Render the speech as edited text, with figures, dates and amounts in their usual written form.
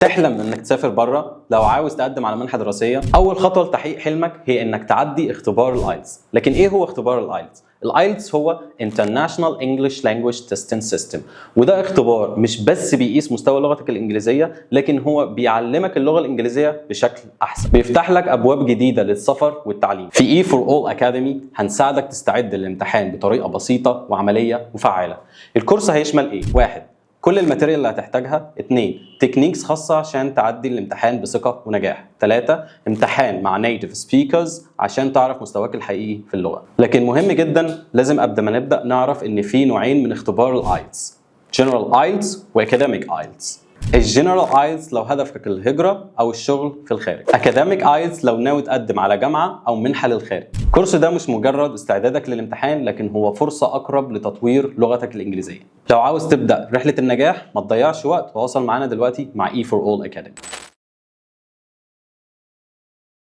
تحلم انك تسافر بره. لو عاوز تقدم على منحه دراسيه، اول خطوه لتحقيق حلمك هي انك تعدي اختبار الايلتس. لكن ايه هو اختبار الايلتس؟ الايلتس هو International English Language Testing System، وده اختبار مش بس بيقيس مستوى لغتك الانجليزيه، لكن هو بيعلمك اللغه الانجليزيه بشكل احسن، بيفتح لك ابواب جديده للسفر والتعليم. في E4All Academy هنساعدك تستعد للامتحان بطريقه بسيطه وعمليه وفعاله. الكورس هيشمل ايه؟ 1. كل الماتيريال اللي هتحتاجها. 2. تكنيكس خاصة عشان تعدي الامتحان بثقة ونجاح. 3. امتحان مع نيتيف سبيكرز عشان تعرف مستواك الحقيقي في اللغة. لكن مهم جدا لازم قبل ما نبدأ نعرف ان في نوعين من اختبار الايلتس: General IELTS وAcademic IELTS. الجنرال ايلتس لو هدفك الهجرة أو الشغل في الخارج. أكاديميك ايلتس لو ناوي تقدم على جامعة أو منحة للخارج. الكورس ده مش مجرد استعدادك للامتحان، لكن هو فرصة أقرب لتطوير لغتك الإنجليزية. لو عاوز تبدأ رحلة النجاح ما تضيعش وقت، ووصل معانا دلوقتي مع E4All Academy.